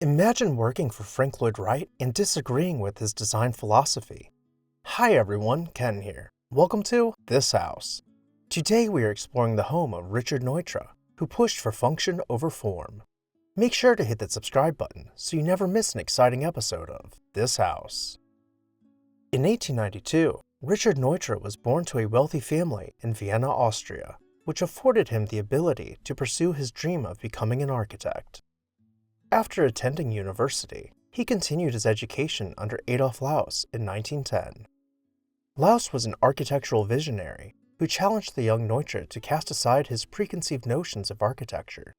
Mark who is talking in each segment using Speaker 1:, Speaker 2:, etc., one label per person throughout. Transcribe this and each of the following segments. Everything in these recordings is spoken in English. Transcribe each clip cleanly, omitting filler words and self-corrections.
Speaker 1: Imagine working for Frank Lloyd Wright and disagreeing with his design philosophy. Hi everyone, Ken here. Welcome to This House. Today we are exploring the home of Richard Neutra, who pushed for function over form. Make sure to hit that subscribe button so you never miss an exciting episode of This House. In 1892, Richard Neutra was born to a wealthy family in Vienna, Austria, which afforded him the ability to pursue his dream of becoming an architect. After attending university, he continued his education under Adolf Loos in 1910. Loos was an architectural visionary who challenged the young Neutra to cast aside his preconceived notions of architecture.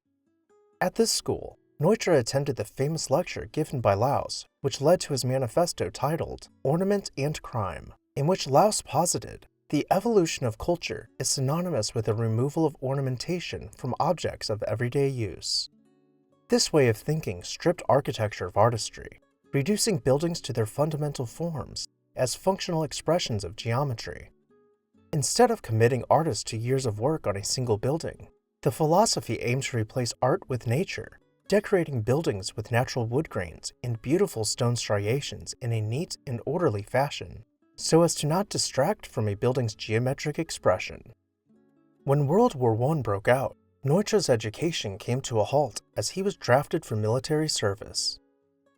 Speaker 1: At this school, Neutra attended the famous lecture given by Loos, which led to his manifesto titled Ornament and Crime, in which Loos posited the evolution of culture is synonymous with the removal of ornamentation from objects of everyday use. This way of thinking stripped architecture of artistry, reducing buildings to their fundamental forms as functional expressions of geometry. Instead of committing artists to years of work on a single building, the philosophy aimed to replace art with nature, decorating buildings with natural wood grains and beautiful stone striations in a neat and orderly fashion, so as to not distract from a building's geometric expression. When World War I broke out, Neutra's education came to a halt as he was drafted for military service.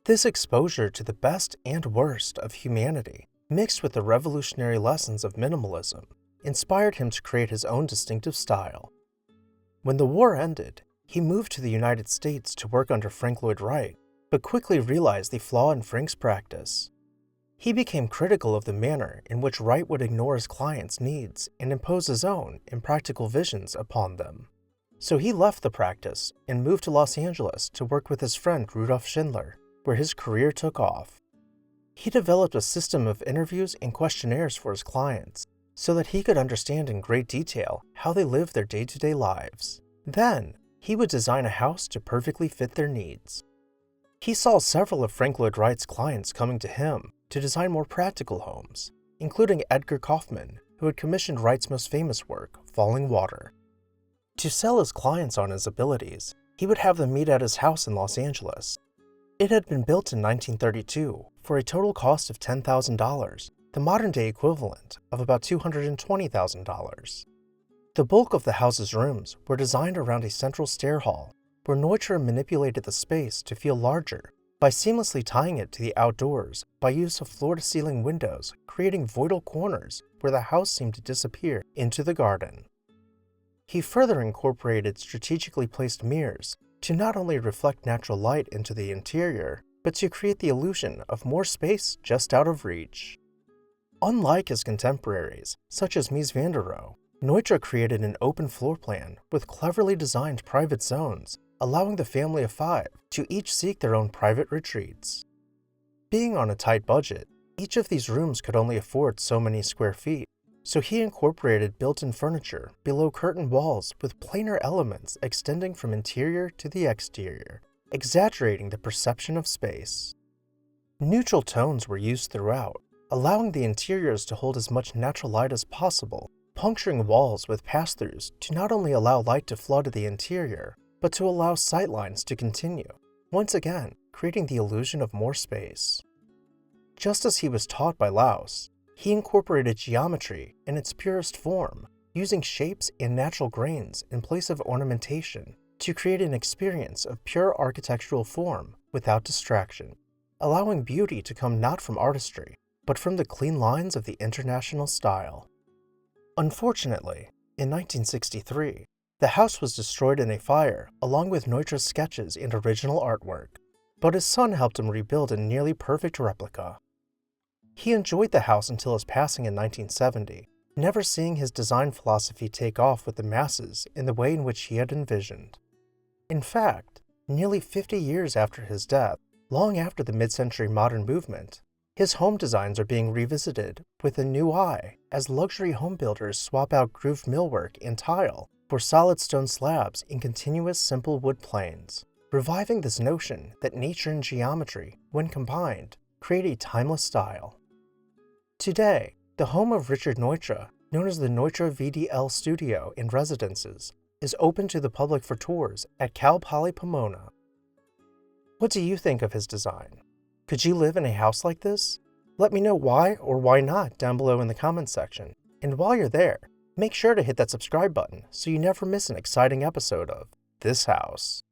Speaker 1: This exposure to the best and worst of humanity, mixed with the revolutionary lessons of minimalism, inspired him to create his own distinctive style. When the war ended, he moved to the United States to work under Frank Lloyd Wright, but quickly realized the flaw in Frank's practice. He became critical of the manner in which Wright would ignore his clients' needs and impose his own impractical visions upon them. So he left the practice and moved to Los Angeles to work with his friend Rudolf Schindler, where his career took off. He developed a system of interviews and questionnaires for his clients so that he could understand in great detail how they lived their day-to-day lives. Then, he would design a house to perfectly fit their needs. He saw several of Frank Lloyd Wright's clients coming to him to design more practical homes, including Edgar Kaufman, who had commissioned Wright's most famous work, Falling Water. To sell his clients on his abilities, he would have them meet at his house in Los Angeles. It had been built in 1932 for a total cost of $10,000, the modern-day equivalent of about $220,000. The bulk of the house's rooms were designed around a central stair hall, where Neutra manipulated the space to feel larger by seamlessly tying it to the outdoors by use of floor-to-ceiling windows, creating voidal corners where the house seemed to disappear into the garden. He further incorporated strategically placed mirrors to not only reflect natural light into the interior, but to create the illusion of more space just out of reach. Unlike his contemporaries, such as Mies van der Rohe, Neutra created an open floor plan with cleverly designed private zones, allowing the family of five to each seek their own private retreats. Being on a tight budget, each of these rooms could only afford so many square feet, so he incorporated built-in furniture below curtain walls with planar elements extending from interior to the exterior, exaggerating the perception of space. Neutral tones were used throughout, allowing the interiors to hold as much natural light as possible, puncturing walls with pass-throughs to not only allow light to flood the interior, but to allow sightlines to continue, once again creating the illusion of more space. Just as he was taught by Loos, he incorporated geometry in its purest form, using shapes and natural grains in place of ornamentation to create an experience of pure architectural form without distraction, allowing beauty to come not from artistry, but from the clean lines of the international style. Unfortunately, in 1963, the house was destroyed in a fire along with Neutra's sketches and original artwork, but his son helped him rebuild a nearly perfect replica. He enjoyed the house until his passing in 1970, never seeing his design philosophy take off with the masses in the way in which he had envisioned. In fact, nearly 50 years after his death, long after the mid-century modern movement, his home designs are being revisited with a new eye as luxury home builders swap out grooved millwork and tile for solid stone slabs and continuous simple wood planes, reviving this notion that nature and geometry, when combined, create a timeless style. Today, the home of Richard Neutra, known as the Neutra VDL Studio and Residences, is open to the public for tours at Cal Poly Pomona. What do you think of his design? Could you live in a house like this? Let me know why or why not down below in the comments section. And while you're there, make sure to hit that subscribe button so you never miss an exciting episode of This House.